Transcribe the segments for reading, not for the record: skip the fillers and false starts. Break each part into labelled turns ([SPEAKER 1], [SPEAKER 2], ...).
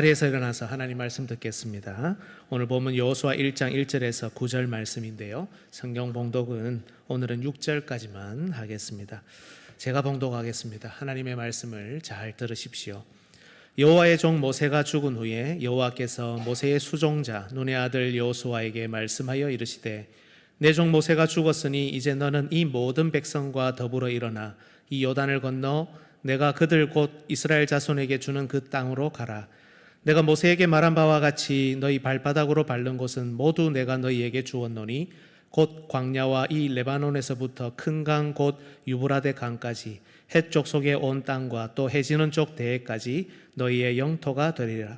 [SPEAKER 1] 자리에서 일어나서 하나님 말씀 듣겠습니다. 오늘 보면 여호수아 1장 1절에서 9절 말씀인데요. 성경 봉독은 오늘은 6절까지만 하겠습니다. 제가 봉독하겠습니다. 하나님의 말씀을 잘 들으십시오. 여호와의 종 모세가 죽은 후에 여호와께서 모세의 수종자 눈의 아들 여호수아에게 말씀하여 이르시되 내 종 모세가 죽었으니 이제 너는 이 모든 백성과 더불어 일어나 이 요단을 건너 내가 그들 곧 이스라엘 자손에게 주는 그 땅으로 가라. 내가 모세에게 말한 바와 같이 너희 발바닥으로 밟는 곳은 모두 내가 너희에게 주었노니 곧 광야와 이 레바논에서부터 큰 강 곧 유브라데 강까지 해쪽 속에 온 땅과 또 해지는 쪽 대해까지 너희의 영토가 되리라.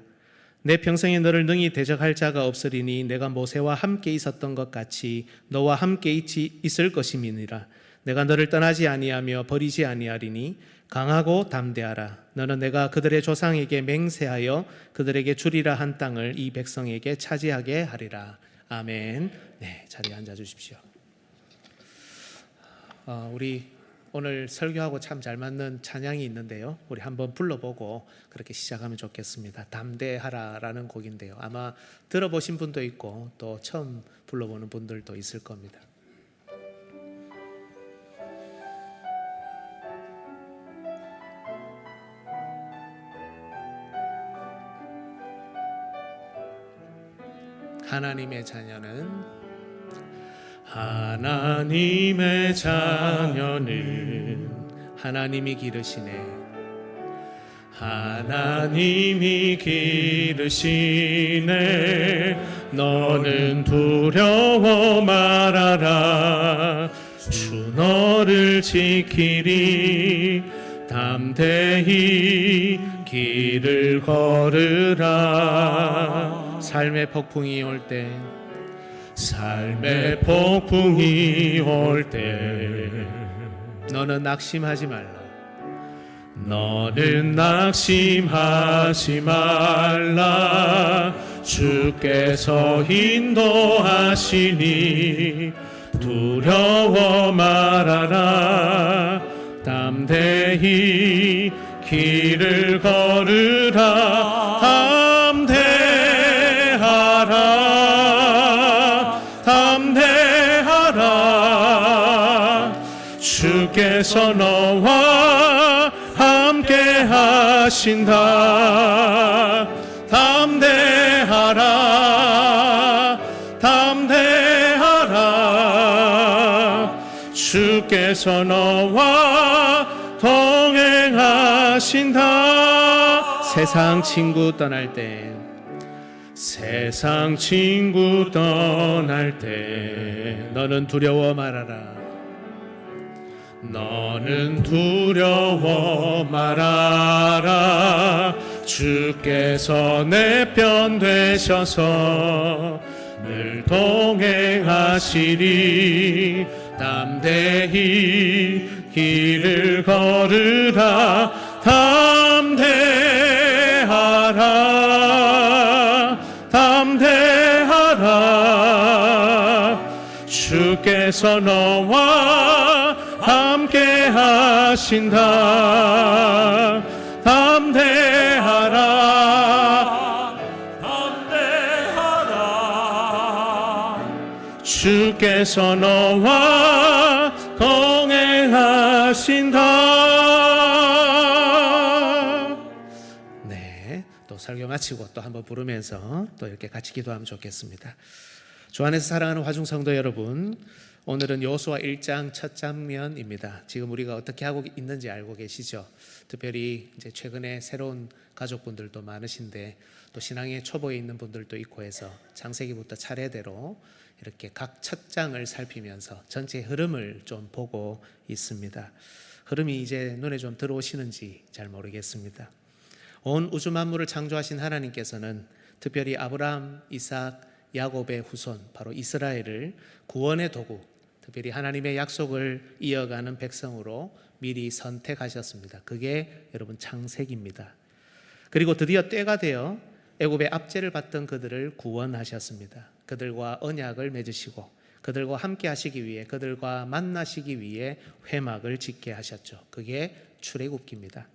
[SPEAKER 1] 내 평생에 너를 능히 대적할 자가 없으리니 내가 모세와 함께 있었던 것 같이 너와 함께 있을 것임이니라. 내가 너를 떠나지 아니하며 버리지 아니하리니 강하고 담대하라. 너는 내가 그들의 조상에게 맹세하여 그들에게 주리라 한 땅을 이 백성에게 차지하게 하리라. 아멘. 네, 자리에 앉아 주십시오. 우리 오늘 설교하고 참 잘 맞는 찬양이 있는데요. 우리 한번 불러보고 그렇게 시작하면 좋겠습니다. 담대하라라는 곡인데요. 아마 들어보신 분도 있고 또 처음 불러보는 분들도 있을 겁니다. 하나님의 자녀는 하나님이 기르시네. 하나님이 기르시네. 너는 두려워 말아라. 주 너를 지키리. 담대히 길을 걸으라. 삶의 폭풍이 올 때 너는 낙심하지 말라. 주께서 인도하시니 두려워 말아라. 담대히 길을 걸으라. 담대하라. 주께서 너와 함께 하신다. 담대하라. 주께서 너와 동행하신다. 세상 친구 떠날 때 너는 두려워 말아라. 주께서 내 편 되셔서 늘 동행하시리. 담대히 길을 걸으라. 담대하라. 주께서 너와 함께 하신다. 담대하라. 주께서 너와 동행하신다. 네, 또 설교 마치고 또 한번 부르면서 또 이렇게 같이 기도하면 좋겠습니다. 주 안에서 사랑하는 화중성도 여러분, 오늘은 여호수아 1장 첫 장면입니다. 지금 우리가 어떻게 하고 있는지 알고 계시죠? 특별히 이제 최근에 새로운 가족분들도 많으신데 또 신앙의 초보에 있는 분들도 있고 해서 창세기부터 차례대로 이렇게 각 첫 장을 살피면서 전체 흐름을 좀 보고 있습니다. 흐름이 이제 눈에 좀 들어오시는지 잘 모르겠습니다. 온 우주 만물을 창조하신 하나님께서는 특별히 아브라함, 이삭, 야곱의 후손 바로 이스라엘을 구원의 도구, 특별히 하나님의 약속을 이어가는 백성으로 미리 선택하셨습니다. 그게 여러분 창세기입니다. 그리고 드디어 때가 되어 애굽의 압제를 받던 그들을 구원하셨습니다. 그들과 언약을 맺으시고 그들과 함께 하시기 위해, 그들과 만나시기 위해 회막을 짓게 하셨죠. 그게 출애굽기입니다.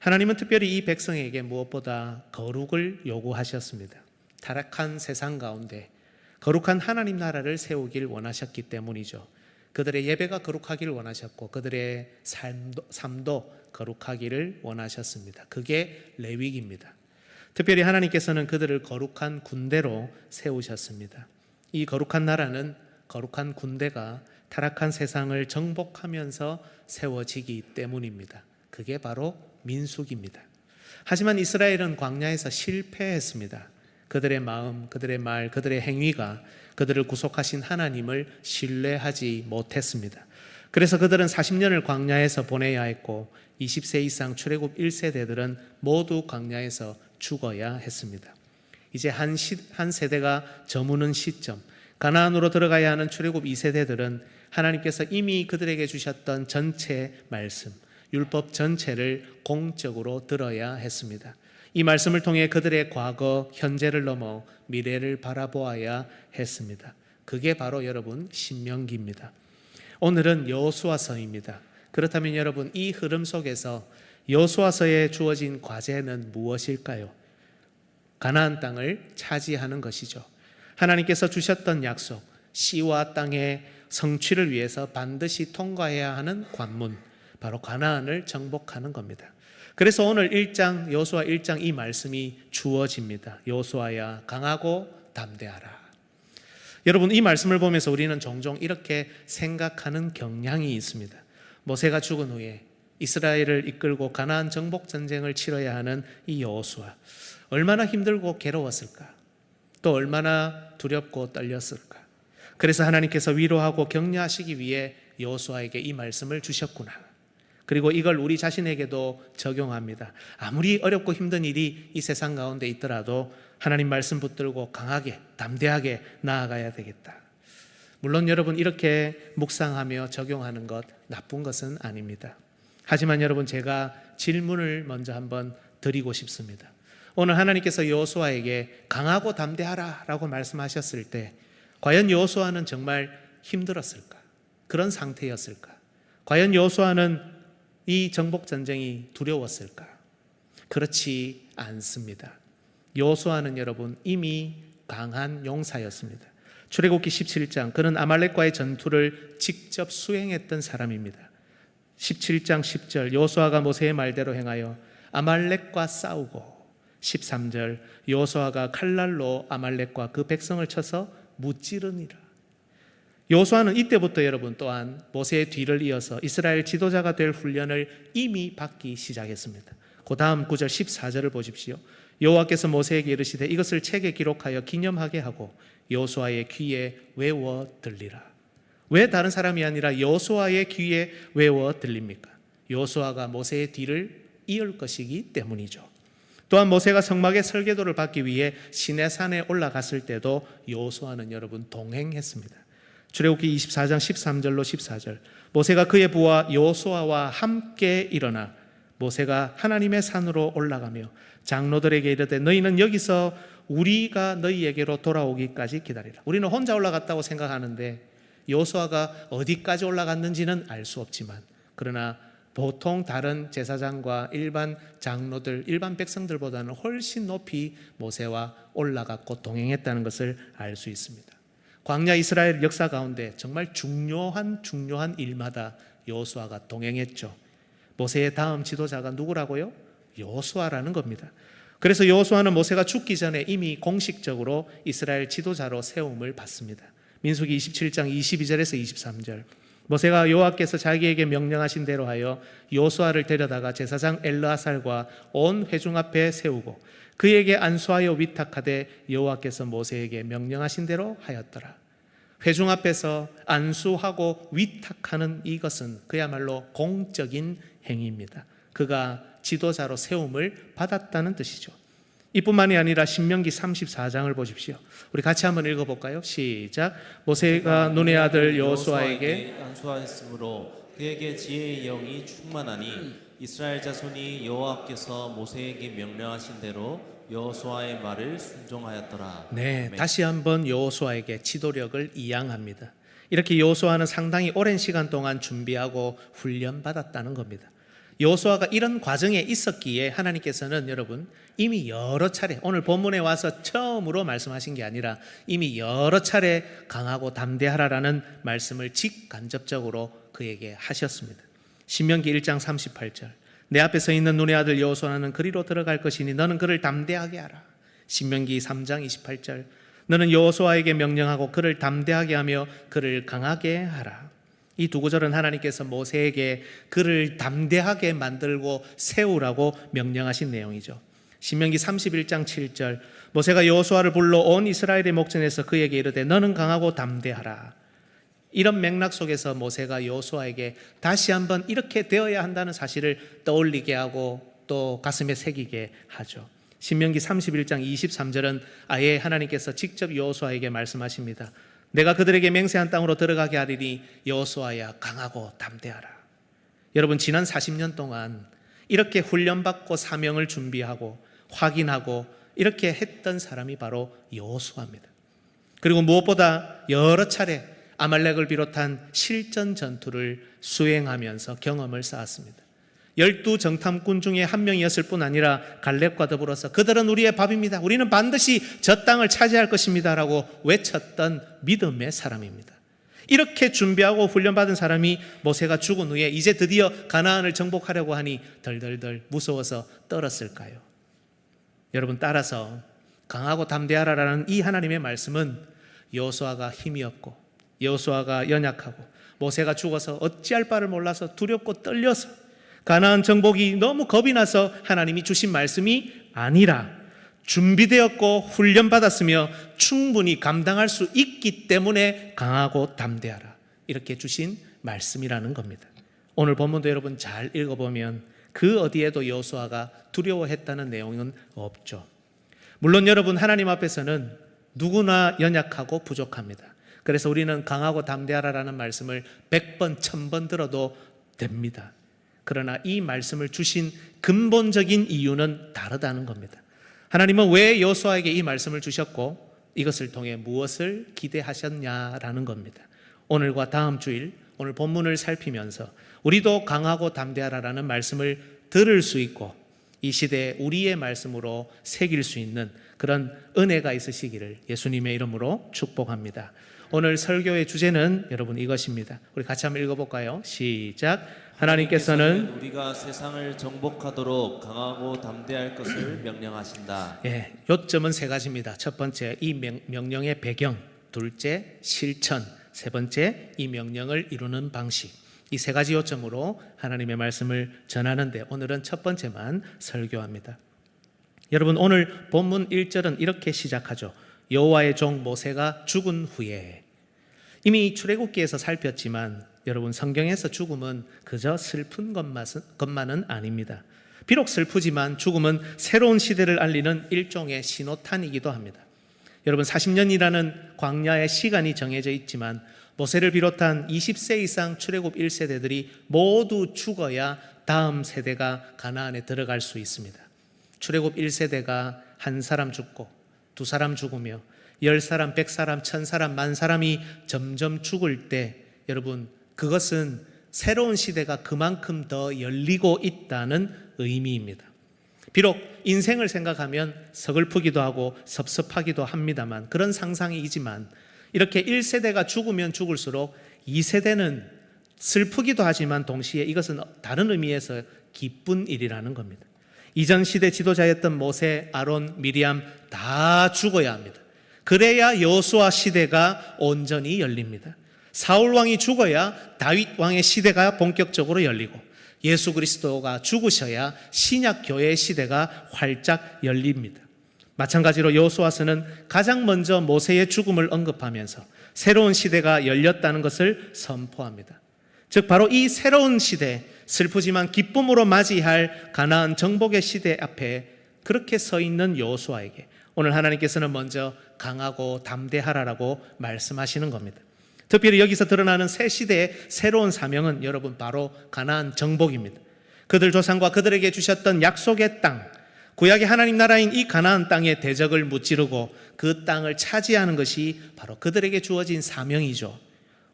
[SPEAKER 1] 하나님은 특별히 이 백성에게 무엇보다 거룩을 요구하셨습니다. 타락한 세상 가운데 거룩한 하나님 나라를 세우길 원하셨기 때문이죠. 그들의 예배가 거룩하기를 원하셨고 그들의 삶도 거룩하기를 원하셨습니다. 그게 레위기입니다. 특별히 하나님께서는 그들을 거룩한 군대로 세우셨습니다. 이 거룩한 나라는, 거룩한 군대가 타락한 세상을 정복하면서 세워지기 때문입니다. 그게 바로 민수기입니다. 하지만 이스라엘은 광야에서 실패했습니다. 그들의 마음, 그들의 말, 그들의 행위가 그들을 구속하신 하나님을 신뢰하지 못했습니다. 그래서 그들은 40년을 광야에서 보내야 했고 20세 이상 출애굽 1세대들은 모두 광야에서 죽어야 했습니다. 이제 한 세대가 저무는 시점, 가나안으로 들어가야 하는 출애굽 2세대들은 하나님께서 이미 그들에게 주셨던 전체 말씀, 율법 전체를 공적으로 들어야 했습니다. 이 말씀을 통해 그들의 과거, 현재를 넘어 미래를 바라보아야 했습니다. 그게 바로 여러분 신명기입니다. 오늘은 여호수아서입니다. 그렇다면 여러분 이 흐름 속에서 여호수아서에 주어진 과제는 무엇일까요? 가나안 땅을 차지하는 것이죠. 하나님께서 주셨던 약속, 씨와 땅의 성취를 위해서 반드시 통과해야 하는 관문, 바로 가나안을 정복하는 겁니다. 그래서 오늘 여호수아 1장 이 말씀이 주어집니다. 여호수아야 강하고 담대하라. 여러분 이 말씀을 보면서 우리는 종종 이렇게 생각하는 경향이 있습니다. 모세가 죽은 후에 이스라엘을 이끌고 가나안 정복 전쟁을 치러야 하는 이 여호수아, 얼마나 힘들고 괴로웠을까? 또 얼마나 두렵고 떨렸을까? 그래서 하나님께서 위로하고 격려하시기 위해 여호수아에게 이 말씀을 주셨구나. 그리고 이걸 우리 자신에게도 적용합니다. 아무리 어렵고 힘든 일이 이 세상 가운데 있더라도 하나님 말씀 붙들고 강하게 담대하게 나아가야 되겠다. 물론 여러분 이렇게 묵상하며 적용하는 것 나쁜 것은 아닙니다. 하지만 여러분 제가 질문을 먼저 한번 드리고 싶습니다. 오늘 하나님께서 여호수아에게 강하고 담대하라 라고 말씀하셨을 때 과연 여호수아는 정말 힘들었을까? 그런 상태였을까? 과연 여호수아는 이 정복 전쟁이 두려웠을까? 그렇지 않습니다. 여호수아는 여러분 이미 강한 용사였습니다. 출애굽기 17장, 그는 아말렉과의 전투를 직접 수행했던 사람입니다. 17장 10절, 여호수아가 모세의 말대로 행하여 아말렉과 싸우고, 13절, 여호수아가 칼날로 아말렉과 그 백성을 쳐서 무찌르니라. 여호수아는 이때부터 여러분 또한 모세의 뒤를 이어서 이스라엘 지도자가 될 훈련을 이미 받기 시작했습니다. 그 다음 9절 14절을 보십시오. 여호와께서 모세에게 이르시되 이것을 책에 기록하여 기념하게 하고 여호수아의 귀에 외워 들리라. 왜 다른 사람이 아니라 여호수아의 귀에 외워 들립니까? 여호수아가 모세의 뒤를 이을 것이기 때문이죠. 또한 모세가 성막의 설계도를 받기 위해 시내산에 올라갔을 때도 여호수아는 여러분 동행했습니다. 출애굽기 24장 13절로 14절, 모세가 그의 부하 여호수아와 함께 일어나 모세가 하나님의 산으로 올라가며 장로들에게 이르되 너희는 여기서 우리가 너희에게로 돌아오기까지 기다리라. 우리는 혼자 올라갔다고 생각하는데 여호수아가 어디까지 올라갔는지는 알 수 없지만, 그러나 보통 다른 제사장과 일반 장로들, 일반 백성들보다는 훨씬 높이 모세와 올라갔고 동행했다는 것을 알 수 있습니다. 광야 이스라엘 역사 가운데 정말 중요한 일마다 여호수아가 동행했죠. 모세의 다음 지도자가 누구라고요? 여호수아라는 겁니다. 그래서 여호수아는 모세가 죽기 전에 이미 공식적으로 이스라엘 지도자로 세움을 받습니다. 민수기 27장 22절에서 23절, 모세가 여호와께서 자기에게 명령하신 대로 하여 여호수아를 데려다가 제사장 엘르아살과 온 회중 앞에 세우고 그에게 안수하여 위탁하되 여호와께서 모세에게 명령하신 대로 하였더라. 회중 앞에서 안수하고 위탁하는 이것은 그야말로 공적인 행위입니다. 그가 지도자로 세움을 받았다는 뜻이죠. 이뿐만이 아니라 신명기 34장을 보십시오. 우리 같이 한번 읽어볼까요? 시작. 모세가 눈의 아들 여호수아에게
[SPEAKER 2] 안수하였으므로 그에게 지혜의 영이 충만하니 이스라엘 자손이 여호와께서 모세에게 명령하신 대로 여호수아의 말을 순종하였더라.
[SPEAKER 1] 네,
[SPEAKER 2] 아멘.
[SPEAKER 1] 다시 한번 여호수아에게 지도력을 이양합니다. 이렇게 여호수아는 상당히 오랜 시간 동안 준비하고 훈련받았다는 겁니다. 여호수아가 이런 과정에 있었기에 하나님께서는 여러분 이미 여러 차례, 오늘 본문에 와서 처음으로 말씀하신 게 아니라 이미 여러 차례 강하고 담대하라라는 말씀을 직간접적으로 그에게 하셨습니다. 신명기 1장 38절, 내 앞에 서 있는 눈의 아들 여호수아는 그리로 들어갈 것이니 너는 그를 담대하게 하라. 신명기 3장 28절, 너는 여호수아에게 명령하고 그를 담대하게 하며 그를 강하게 하라. 이 두 구절은 하나님께서 모세에게 그를 담대하게 만들고 세우라고 명령하신 내용이죠. 신명기 31장 7절, 모세가 여호수아를 불러 온 이스라엘의 목전에서 그에게 이르되 너는 강하고 담대하라. 이런 맥락 속에서 모세가 여호수아에게 다시 한번 이렇게 되어야 한다는 사실을 떠올리게 하고 또 가슴에 새기게 하죠. 신명기 31장 23절은 아예 하나님께서 직접 여호수아에게 말씀하십니다. 내가 그들에게 맹세한 땅으로 들어가게 하리니 여호수아야 강하고 담대하라. 여러분, 지난 40년 동안 이렇게 훈련받고 사명을 준비하고 확인하고 이렇게 했던 사람이 바로 여호수아입니다. 그리고 무엇보다 여러 차례 아말렉을 비롯한 실전 전투를 수행하면서 경험을 쌓았습니다. 12 정탐꾼 중에 한 명이었을 뿐 아니라 갈렙과 더불어서 그들은 우리의 밥입니다. 우리는 반드시 저 땅을 차지할 것입니다 라고 외쳤던 믿음의 사람입니다. 이렇게 준비하고 훈련받은 사람이 모세가 죽은 후에 이제 드디어 가나안을 정복하려고 하니 덜덜덜 무서워서 떨었을까요? 여러분, 따라서 강하고 담대하라라는 이 하나님의 말씀은 여호수아가 힘이 없고 여호수아가 연약하고 모세가 죽어서 어찌할 바를 몰라서 두렵고 떨려서 가나안 정복이 너무 겁이 나서 하나님이 주신 말씀이 아니라 준비되었고 훈련받았으며 충분히 감당할 수 있기 때문에 강하고 담대하라, 이렇게 주신 말씀이라는 겁니다. 오늘 본문도 여러분 잘 읽어보면 그 어디에도 여호수아가 두려워했다는 내용은 없죠. 물론 여러분, 하나님 앞에서는 누구나 연약하고 부족합니다. 그래서 우리는 강하고 담대하라라는 말씀을 100번, 1000번 들어도 됩니다. 그러나 이 말씀을 주신 근본적인 이유는 다르다는 겁니다. 하나님은 왜 여호수아에게 이 말씀을 주셨고 이것을 통해 무엇을 기대하셨냐라는 겁니다. 오늘과 다음 주일 오늘 본문을 살피면서 우리도 강하고 담대하라라는 말씀을 들을 수 있고 이 시대에 우리의 말씀으로 새길 수 있는 그런 은혜가 있으시기를 예수님의 이름으로 축복합니다. 오늘 설교의 주제는 여러분 이것입니다. 우리 같이 한번 읽어볼까요? 시작. 하나님께서는
[SPEAKER 2] 우리가 세상을 정복하도록 강하고 담대할 것을 명령하신다.
[SPEAKER 1] 요점은 세 가지입니다. 첫 번째, 이 명령의 배경. 둘째, 실천. 세 번째, 이 명령을 이루는 방식. 이 세 가지 요점으로 하나님의 말씀을 전하는데 오늘은 첫 번째만 설교합니다. 여러분, 오늘 본문 1절은 이렇게 시작하죠. 여호와의 종 모세가 죽은 후에. 이미 출애굽기에서 살폈지만 여러분, 성경에서 죽음은 그저 슬픈 것만은 아닙니다. 비록 슬프지만 죽음은 새로운 시대를 알리는 일종의 신호탄이기도 합니다. 여러분, 40년이라는 광야의 시간이 정해져 있지만 모세를 비롯한 20세 이상 출애굽 1세대들이 모두 죽어야 다음 세대가 가나안에 들어갈 수 있습니다. 출애굽 1세대가 한 사람 죽고 두 사람 죽으며 10사람, 100사람, 1000사람, 10,000사람이 점점 죽을 때 여러분, 그것은 새로운 시대가 그만큼 더 열리고 있다는 의미입니다. 비록 인생을 생각하면 서글프기도 하고 섭섭하기도 합니다만 그런 상상이지만 이렇게 1세대가 죽으면 죽을수록 2세대는 슬프기도 하지만 동시에 이것은 다른 의미에서 기쁜 일이라는 겁니다. 이전 시대 지도자였던 모세, 아론, 미리암 다 죽어야 합니다. 그래야 여호수아 시대가 온전히 열립니다. 사울 왕이 죽어야 다윗 왕의 시대가 본격적으로 열리고 예수 그리스도가 죽으셔야 신약 교회의 시대가 활짝 열립니다. 마찬가지로 여호수아서는 가장 먼저 모세의 죽음을 언급하면서 새로운 시대가 열렸다는 것을 선포합니다. 즉 바로 이 새로운 시대, 슬프지만 기쁨으로 맞이할 가나안 정복의 시대 앞에 그렇게 서 있는 여호수아에게 오늘 하나님께서는 먼저 강하고 담대하라라고 말씀하시는 겁니다. 특별히 여기서 드러나는 새 시대의 새로운 사명은 여러분 바로 가나안 정복입니다. 그들 조상과 그들에게 주셨던 약속의 땅, 구약의 하나님 나라인 이 가나안 땅의 대적을 무찌르고 그 땅을 차지하는 것이 바로 그들에게 주어진 사명이죠.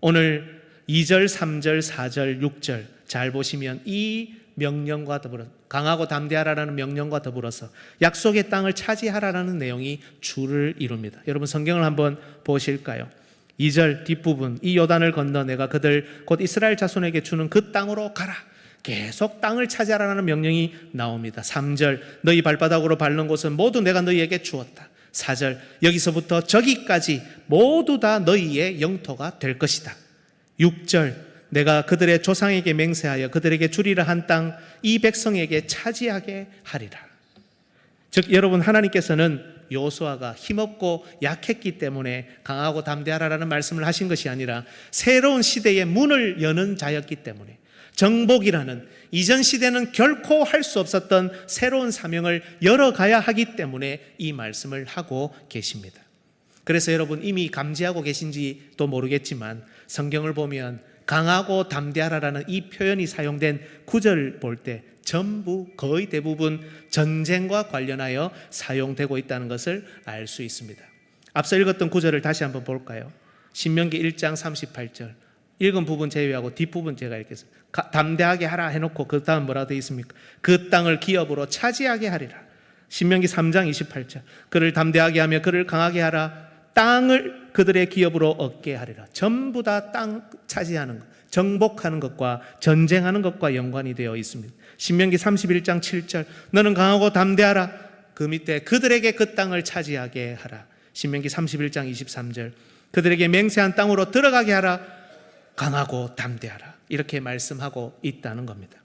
[SPEAKER 1] 오늘 2절, 3절, 4절, 6절 잘 보시면 이 명령과 더불어 강하고 담대하라는 명령과 더불어서 약속의 땅을 차지하라는 내용이 줄을 이룹니다. 여러분 성경을 한번 보실까요? 2절 뒷부분, 이 요단을 건너 내가 그들 곧 이스라엘 자손에게 주는 그 땅으로 가라. 계속 땅을 차지하라는 명령이 나옵니다. 3절 너희 발바닥으로 밟는 곳은 모두 내가 너희에게 주었다. 4절 여기서부터 저기까지 모두 다 너희의 영토가 될 것이다. 6절 내가 그들의 조상에게 맹세하여 그들에게 주리라 한 땅 이 백성에게 차지하게 하리라. 즉 여러분 하나님께서는 여호수아가 힘없고 약했기 때문에 강하고 담대하라는 말씀을 하신 것이 아니라 새로운 시대의 문을 여는 자였기 때문에 정복이라는 이전 시대는 결코 할 수 없었던 새로운 사명을 열어가야 하기 때문에 이 말씀을 하고 계십니다. 그래서 여러분 이미 감지하고 계신지도 모르겠지만 성경을 보면 강하고 담대하라는 이 표현이 사용된 구절을 볼 때 전부 거의 대부분 전쟁과 관련하여 사용되고 있다는 것을 알 수 있습니다. 앞서 읽었던 구절을 다시 한번 볼까요? 신명기 1장 38절 읽은 부분 제외하고 뒷부분 제가 읽겠습니다. 담대하게 하라 해놓고 그 다음 뭐라고 되어 있습니까? 그 땅을 기업으로 차지하게 하리라. 신명기 3장 28절 그를 담대하게 하며 그를 강하게 하라. 땅을 그들의 기업으로 얻게 하리라. 전부 다 땅 차지하는 것, 정복하는 것과 전쟁하는 것과 연관이 되어 있습니다. 신명기 31장 7절 너는 강하고 담대하라. 그 밑에 그들에게 그 땅을 차지하게 하라. 신명기 31장 23절 그들에게 맹세한 땅으로 들어가게 하라. 강하고 담대하라. 이렇게 말씀하고 있다는 겁니다.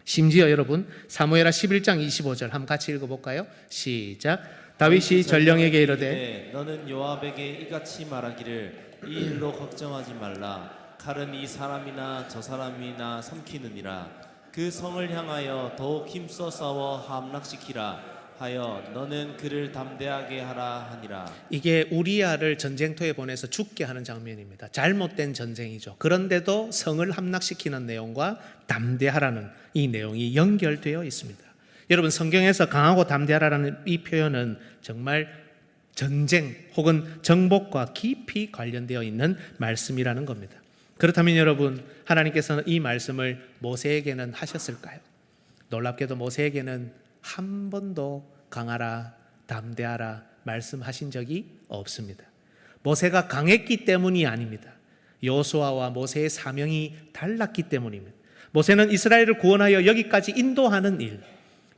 [SPEAKER 1] 심지어 여러분 사무엘하 11장 25절 한번 같이 읽어볼까요? 시작. 다윗이 전령에게 이르되
[SPEAKER 2] 너는 요압에게 이같이 말하기를 이 일로 걱정하지 말라. 칼은 이 사람이나 저 사람이나 삼키느니라. 그 성을 향하여 더욱 힘써 싸워 함락시키라 하여 너는 그를 담대하게 하라 하니라.
[SPEAKER 1] 이게 우리아를 전쟁터에 보내서 죽게 하는 장면입니다. 잘못된 전쟁이죠. 그런데도 성을 함락시키는 내용과 담대하라는 이 내용이 연결되어 있습니다. 여러분 성경에서 강하고 담대하라는 이 표현은 정말 전쟁 혹은 정복과 깊이 관련되어 있는 말씀이라는 겁니다. 그렇다면 여러분 하나님께서는 이 말씀을 모세에게는 하셨을까요? 놀랍게도 모세에게는 한 번도 강하라 담대하라 말씀하신 적이 없습니다. 모세가 강했기 때문이 아닙니다. 여호수아와 모세의 사명이 달랐기 때문입니다. 모세는 이스라엘을 구원하여 여기까지 인도하는 일,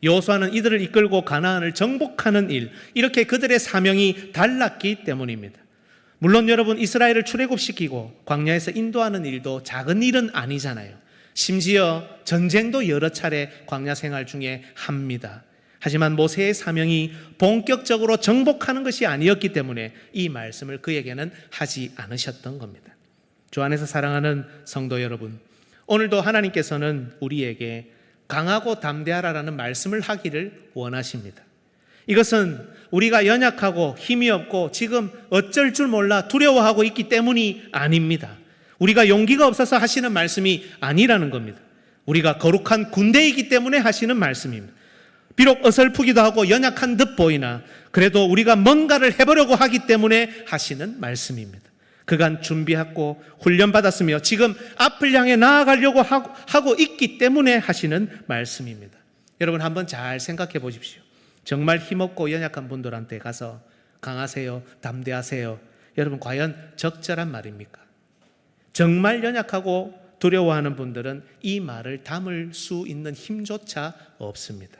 [SPEAKER 1] 여호수아는 이들을 이끌고 가나안을 정복하는 일, 이렇게 그들의 사명이 달랐기 때문입니다. 물론 여러분 이스라엘을 출애굽시키고 광야에서 인도하는 일도 작은 일은 아니잖아요. 심지어 전쟁도 여러 차례 광야 생활 중에 합니다. 하지만 모세의 사명이 본격적으로 정복하는 것이 아니었기 때문에 이 말씀을 그에게는 하지 않으셨던 겁니다. 주 안에서 사랑하는 성도 여러분, 오늘도 하나님께서는 우리에게 강하고 담대하라는 말씀을 하기를 원하십니다. 이것은 우리가 연약하고 힘이 없고 지금 어쩔 줄 몰라 두려워하고 있기 때문이 아닙니다. 우리가 용기가 없어서 하시는 말씀이 아니라는 겁니다. 우리가 거룩한 군대이기 때문에 하시는 말씀입니다. 비록 어설프기도 하고 연약한 듯 보이나 그래도 우리가 뭔가를 해보려고 하기 때문에 하시는 말씀입니다. 그간 준비하고 훈련받았으며 지금 앞을 향해 나아가려고 하고 있기 때문에 하시는 말씀입니다. 여러분 한번 잘 생각해 보십시오. 정말 힘없고 연약한 분들한테 가서 강하세요, 담대하세요. 여러분 과연 적절한 말입니까? 정말 연약하고 두려워하는 분들은 이 말을 담을 수 있는 힘조차 없습니다.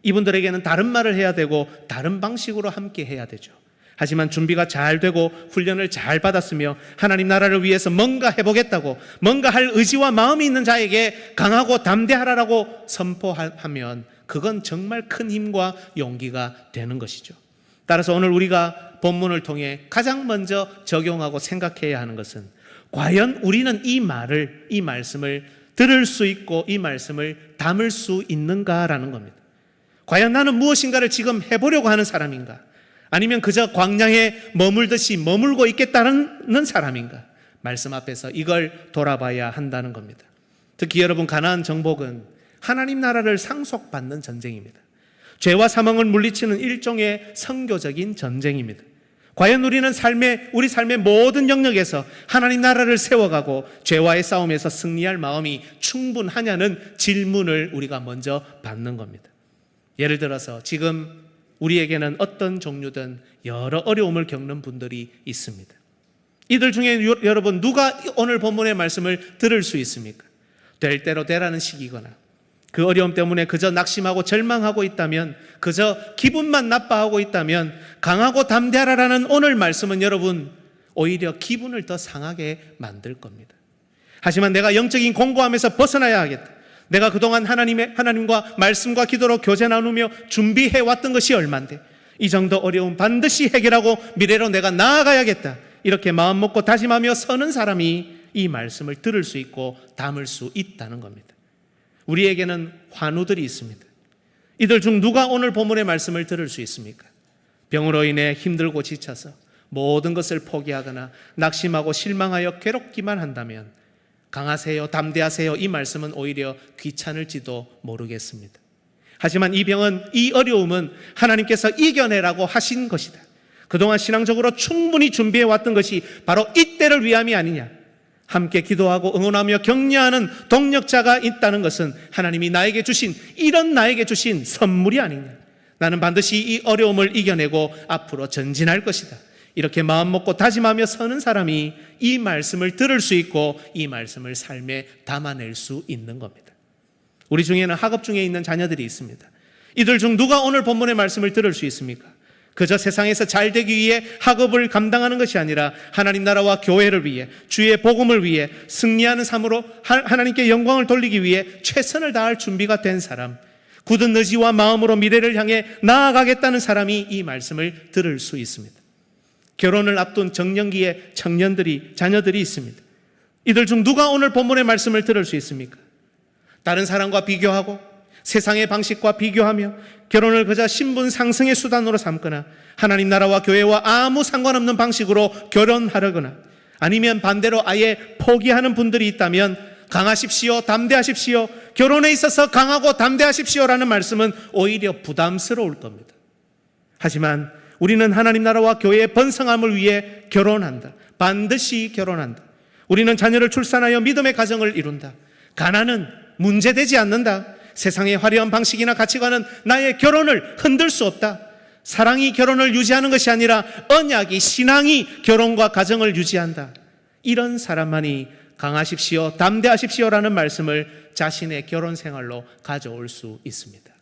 [SPEAKER 1] 이분들에게는 다른 말을 해야 되고 다른 방식으로 함께 해야 되죠. 하지만 준비가 잘 되고 훈련을 잘 받았으며 하나님 나라를 위해서 뭔가 해보겠다고 뭔가 할 의지와 마음이 있는 자에게 강하고 담대하라고 선포하면 그건 정말 큰 힘과 용기가 되는 것이죠. 따라서 오늘 우리가 본문을 통해 가장 먼저 적용하고 생각해야 하는 것은 과연 우리는 이 말씀을 들을 수 있고 이 말씀을 담을 수 있는가라는 겁니다. 과연 나는 무엇인가를 지금 해보려고 하는 사람인가? 아니면 그저 광야에 머물듯이 머물고 있겠다는 사람인가? 말씀 앞에서 이걸 돌아봐야 한다는 겁니다. 특히 여러분 가나안 정복은 하나님 나라를 상속받는 전쟁입니다. 죄와 사망을 물리치는 일종의 선교적인 전쟁입니다. 과연 우리는 우리 삶의 모든 영역에서 하나님 나라를 세워가고 죄와의 싸움에서 승리할 마음이 충분하냐는 질문을 우리가 먼저 받는 겁니다. 예를 들어서 지금 우리에게는 어떤 종류든 여러 어려움을 겪는 분들이 있습니다. 이들 중에 여러분 누가 오늘 본문의 말씀을 들을 수 있습니까? 될 대로 되라는 식이거나 그 어려움 때문에 그저 낙심하고 절망하고 있다면, 그저 기분만 나빠하고 있다면 강하고 담대하라라는 오늘 말씀은 여러분 오히려 기분을 더 상하게 만들 겁니다. 하지만 내가 영적인 공고함에서 벗어나야 하겠다. 내가 그동안 하나님과 말씀과 기도로 교제 나누며 준비해 왔던 것이 얼만데 이 정도 어려움 반드시 해결하고 미래로 내가 나아가야겠다. 이렇게 마음 먹고 다짐하며 서는 사람이 이 말씀을 들을 수 있고 담을 수 있다는 겁니다. 우리에게는 환우들이 있습니다. 이들 중 누가 오늘 본문의 말씀을 들을 수 있습니까? 병으로 인해 힘들고 지쳐서 모든 것을 포기하거나 낙심하고 실망하여 괴롭기만 한다면 강하세요, 담대하세요, 이 말씀은 오히려 귀찮을지도 모르겠습니다. 하지만 이 병은, 이 어려움은 하나님께서 이겨내라고 하신 것이다. 그동안 신앙적으로 충분히 준비해 왔던 것이 바로 이때를 위함이 아니냐. 함께 기도하고 응원하며 격려하는 동력자가 있다는 것은 하나님이 나에게 주신, 이런 나에게 주신 선물이 아니냐. 나는 반드시 이 어려움을 이겨내고 앞으로 전진할 것이다. 이렇게 마음 먹고 다짐하며 서는 사람이 이 말씀을 들을 수 있고 이 말씀을 삶에 담아낼 수 있는 겁니다. 우리 중에는 학업 중에 있는 자녀들이 있습니다. 이들 중 누가 오늘 본문의 말씀을 들을 수 있습니까? 그저 세상에서 잘 되기 위해 학업을 감당하는 것이 아니라 하나님 나라와 교회를 위해, 주의 복음을 위해 승리하는 삶으로 하나님께 영광을 돌리기 위해 최선을 다할 준비가 된 사람, 굳은 의지와 마음으로 미래를 향해 나아가겠다는 사람이 이 말씀을 들을 수 있습니다. 결혼을 앞둔 정년기의 자녀들이 있습니다. 이들 중 누가 오늘 본문의 말씀을 들을 수 있습니까? 다른 사람과 비교하고 세상의 방식과 비교하며 결혼을 그저 신분 상승의 수단으로 삼거나 하나님 나라와 교회와 아무 상관없는 방식으로 결혼하려거나 아니면 반대로 아예 포기하는 분들이 있다면 강하십시오, 담대하십시오, 결혼에 있어서 강하고 담대하십시오라는 말씀은 오히려 부담스러울 겁니다. 하지만 우리는 하나님 나라와 교회의 번성함을 위해 결혼한다. 반드시 결혼한다. 우리는 자녀를 출산하여 믿음의 가정을 이룬다. 가난은 문제되지 않는다. 세상의 화려한 방식이나 가치관은 나의 결혼을 흔들 수 없다. 사랑이 결혼을 유지하는 것이 아니라 언약이, 신앙이 결혼과 가정을 유지한다. 이런 사람만이 강하십시오, 담대하십시오라는 말씀을 자신의 결혼 생활로 가져올 수 있습니다.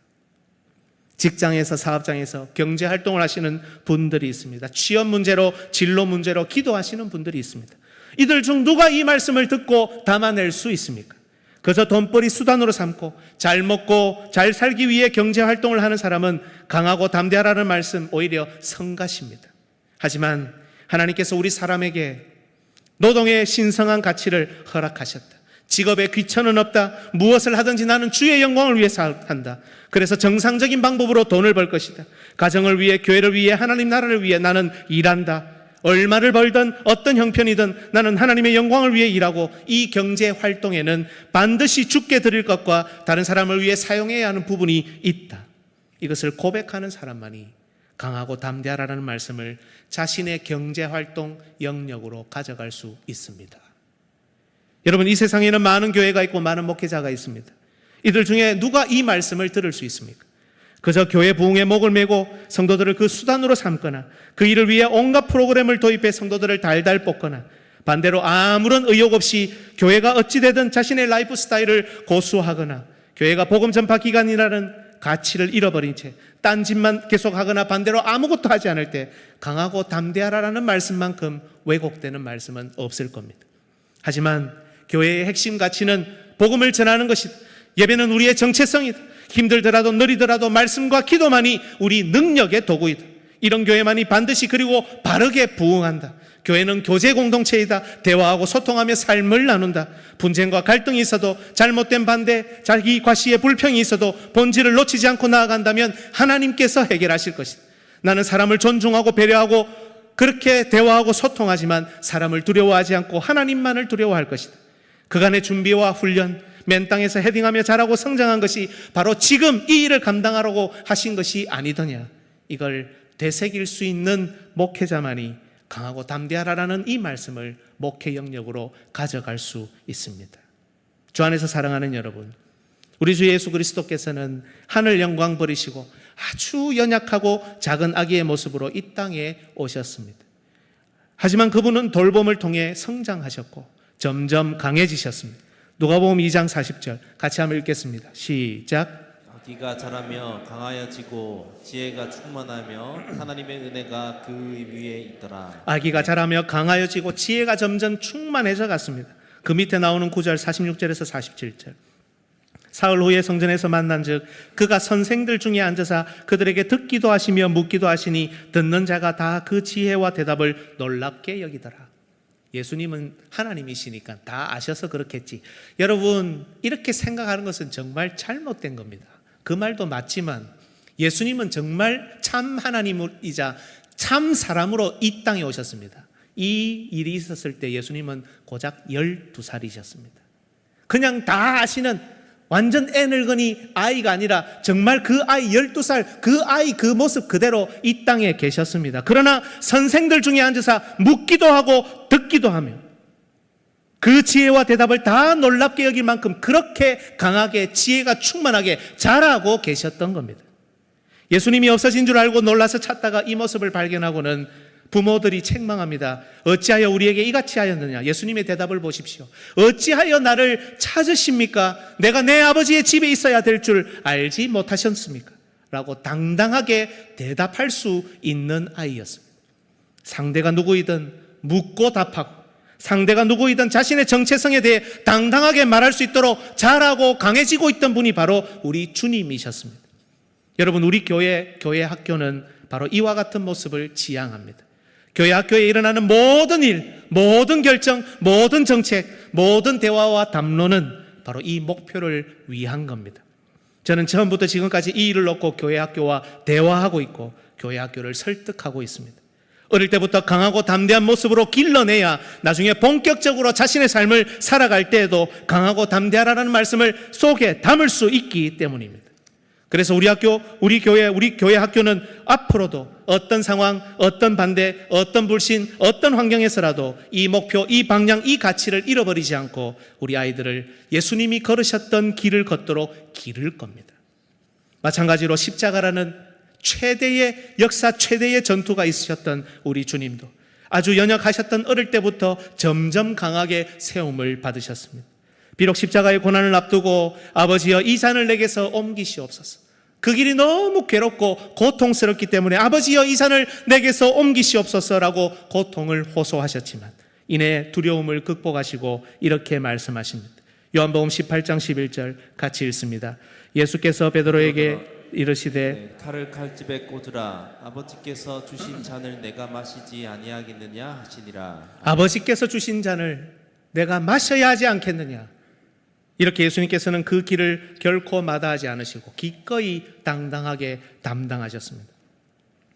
[SPEAKER 1] 직장에서, 사업장에서 경제활동을 하시는 분들이 있습니다. 취업 문제로, 진로 문제로 기도하시는 분들이 있습니다. 이들 중 누가 이 말씀을 듣고 담아낼 수 있습니까? 그저 돈벌이 수단으로 삼고 잘 먹고 잘 살기 위해 경제활동을 하는 사람은 강하고 담대하라는 말씀 오히려 성가십니다. 하지만 하나님께서 우리 사람에게 노동의 신성한 가치를 허락하셨다. 직업에 귀천은 없다. 무엇을 하든지 나는 주의 영광을 위해서 한다. 그래서 정상적인 방법으로 돈을 벌 것이다. 가정을 위해, 교회를 위해, 하나님 나라를 위해 나는 일한다. 얼마를 벌든 어떤 형편이든 나는 하나님의 영광을 위해 일하고 이 경제 활동에는 반드시 주께 드릴 것과 다른 사람을 위해 사용해야 하는 부분이 있다. 이것을 고백하는 사람만이 강하고 담대하라는 말씀을 자신의 경제 활동 영역으로 가져갈 수 있습니다. 여러분, 이 세상에는 많은 교회가 있고 많은 목회자가 있습니다. 이들 중에 누가 이 말씀을 들을 수 있습니까? 그저 교회 부흥에 목을 메고 성도들을 그 수단으로 삼거나 그 일을 위해 온갖 프로그램을 도입해 성도들을 달달 볶거나 반대로 아무런 의욕 없이 교회가 어찌되든 자신의 라이프 스타일을 고수하거나 교회가 복음 전파 기관이라는 가치를 잃어버린 채 딴짓만 계속하거나 반대로 아무것도 하지 않을 때 강하고 담대하라는 말씀만큼 왜곡되는 말씀은 없을 겁니다. 하지만 교회의 핵심 가치는 복음을 전하는 것이다. 예배는 우리의 정체성이다. 힘들더라도 느리더라도 말씀과 기도만이 우리 능력의 도구이다. 이런 교회만이 반드시 그리고 바르게 부흥한다. 교회는 교제 공동체이다. 대화하고 소통하며 삶을 나눈다. 분쟁과 갈등이 있어도, 잘못된 반대, 자기 과시의 불평이 있어도 본질을 놓치지 않고 나아간다면 하나님께서 해결하실 것이다. 나는 사람을 존중하고 배려하고 그렇게 대화하고 소통하지만 사람을 두려워하지 않고 하나님만을 두려워할 것이다. 그간의 준비와 훈련, 맨 땅에서 헤딩하며 자라고 성장한 것이 바로 지금 이 일을 감당하라고 하신 것이 아니더냐. 이걸 되새길 수 있는 목회자만이 강하고 담대하라라는 이 말씀을 목회 영역으로 가져갈 수 있습니다. 주 안에서 사랑하는 여러분, 우리 주 예수 그리스도께서는 하늘 영광 버리시고 아주 연약하고 작은 아기의 모습으로 이 땅에 오셨습니다. 하지만 그분은 돌봄을 통해 성장하셨고 점점 강해지셨습니다. 누가복음 2장 40절 같이 한번 읽겠습니다. 시작.
[SPEAKER 2] 아기가 자라며 강하여지고 지혜가 충만하며 하나님의 은혜가 그 위에 있더라.
[SPEAKER 1] 아기가 자라며 강하여지고 지혜가 점점 충만해져 갔습니다. 그 밑에 나오는 9절 46절에서 47절. 사흘 후에 성전에서 만난즉 그가 선생들 중에 앉아서 그들에게 듣기도 하시며 묻기도 하시니 듣는 자가 다 그 지혜와 대답을 놀랍게 여기더라. 예수님은 하나님이시니까 다 아셔서 그렇겠지. 여러분, 이렇게 생각하는 것은 정말 잘못된 겁니다. 그 말도 맞지만 예수님은 정말 참 하나님이자 참 사람으로 이 땅에 오셨습니다. 이 일이 있었을 때 예수님은 고작 12살이셨습니다. 그냥 다 아시는 완전 애늙은이 아이가 아니라 정말 그 아이 12살 그 아이 그 모습 그대로 이 땅에 계셨습니다. 그러나 선생들 중에 앉아서 묻기도 하고 듣기도 하며 그 지혜와 대답을 다 놀랍게 여길 만큼 그렇게 강하게 지혜가 충만하게 잘하고 계셨던 겁니다. 예수님이 없어진 줄 알고 놀라서 찾다가 이 모습을 발견하고는 부모들이 책망합니다. 어찌하여 우리에게 이같이 하였느냐. 예수님의 대답을 보십시오. 어찌하여 나를 찾으십니까? 내가 내 아버지의 집에 있어야 될 줄 알지 못하셨습니까? 라고 당당하게 대답할 수 있는 아이였습니다. 상대가 누구이든 묻고 답하고 상대가 누구이든 자신의 정체성에 대해 당당하게 말할 수 있도록 잘하고 강해지고 있던 분이 바로 우리 주님이셨습니다. 여러분, 우리 교회 학교는 바로 이와 같은 모습을 지향합니다. 교회 학교에 일어나는 모든 일, 모든 결정, 모든 정책, 모든 대화와 담론은 바로 이 목표를 위한 겁니다. 저는 처음부터 지금까지 이 일을 놓고 교회 학교와 대화하고 있고 교회 학교를 설득하고 있습니다. 어릴 때부터 강하고 담대한 모습으로 길러내야 나중에 본격적으로 자신의 삶을 살아갈 때에도 강하고 담대하라는 말씀을 속에 담을 수 있기 때문입니다. 그래서 우리 교회 학교는 앞으로도 어떤 상황, 어떤 반대, 어떤 불신, 어떤 환경에서라도 이 목표, 이 방향, 이 가치를 잃어버리지 않고 우리 아이들을 예수님이 걸으셨던 길을 걷도록 기를 겁니다. 마찬가지로 십자가라는 역사 최대의 전투가 있으셨던 우리 주님도 아주 연약하셨던 어릴 때부터 점점 강하게 세움을 받으셨습니다. 비록 십자가의 고난을 앞두고 아버지여 이 잔을 내게서 옮기시옵소서. 그 길이 너무 괴롭고 고통스럽기 때문에 아버지여 이 잔을 내게서 옮기시옵소서라고 고통을 호소하셨지만 이내 두려움을 극복하시고 이렇게 말씀하십니다. 요한복음 18장 11절 같이 읽습니다. 예수께서 베드로에게 이르시되
[SPEAKER 2] 칼을 칼집에 꽂으라. 아버지께서 주신 잔을 내가 마시지 아니하겠느냐 하시니라.
[SPEAKER 1] 아버지께서 주신 잔을 내가 마셔야 하지 않겠느냐. 이렇게 예수님께서는 그 길을 결코 마다하지 않으시고 기꺼이 당당하게 담당하셨습니다.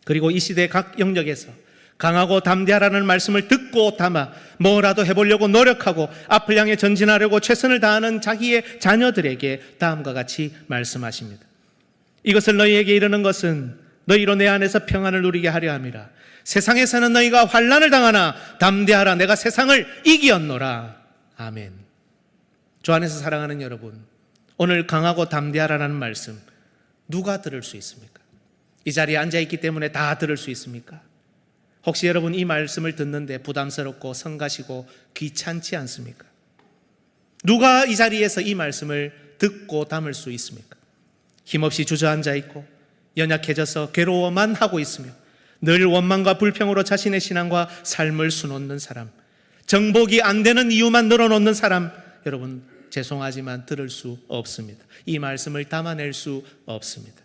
[SPEAKER 1] 그리고 이 시대 각 영역에서 강하고 담대하라는 말씀을 듣고 담아 뭐라도 해보려고 노력하고 앞을 향해 전진하려고 최선을 다하는 자기의 자녀들에게 다음과 같이 말씀하십니다. 이것을 너희에게 이르는 것은 너희로 내 안에서 평안을 누리게 하려 함이라. 세상에서는 너희가 환난을 당하나 담대하라. 내가 세상을 이기었노라. 아멘. 주 안에서 사랑하는 여러분, 오늘 강하고 담대하라는 말씀 누가 들을 수 있습니까? 이 자리에 앉아있기 때문에 다 들을 수 있습니까? 혹시 여러분 이 말씀을 듣는데 부담스럽고 성가시고 귀찮지 않습니까? 누가 이 자리에서 이 말씀을 듣고 담을 수 있습니까? 힘없이 주저앉아 있고 연약해져서 괴로워만 하고 있으며 늘 원망과 불평으로 자신의 신앙과 삶을 수놓는 사람, 정복이 안 되는 이유만 늘어놓는 사람, 여러분 죄송하지만 들을 수 없습니다. 이 말씀을 담아낼 수 없습니다.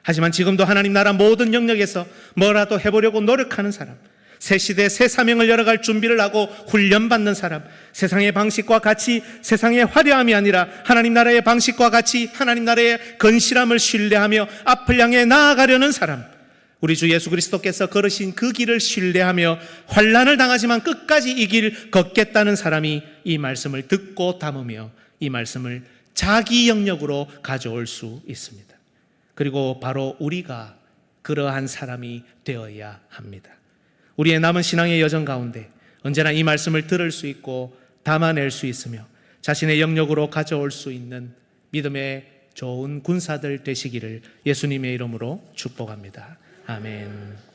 [SPEAKER 1] 하지만 지금도 하나님 나라 모든 영역에서 뭐라도 해보려고 노력하는 사람, 새 시대 새 사명을 열어갈 준비를 하고 훈련받는 사람, 세상의 방식과 같이 세상의 화려함이 아니라 하나님 나라의 방식과 같이 하나님 나라의 건실함을 신뢰하며 앞을 향해 나아가려는 사람, 우리 주 예수 그리스도께서 걸으신 그 길을 신뢰하며 환난을 당하지만 끝까지 이 길 걷겠다는 사람이 이 말씀을 듣고 담으며 이 말씀을 자기 영역으로 가져올 수 있습니다. 그리고 바로 우리가 그러한 사람이 되어야 합니다. 우리의 남은 신앙의 여정 가운데 언제나 이 말씀을 들을 수 있고 담아낼 수 있으며 자신의 영역으로 가져올 수 있는 믿음의 좋은 군사들 되시기를 예수님의 이름으로 축복합니다. 아멘.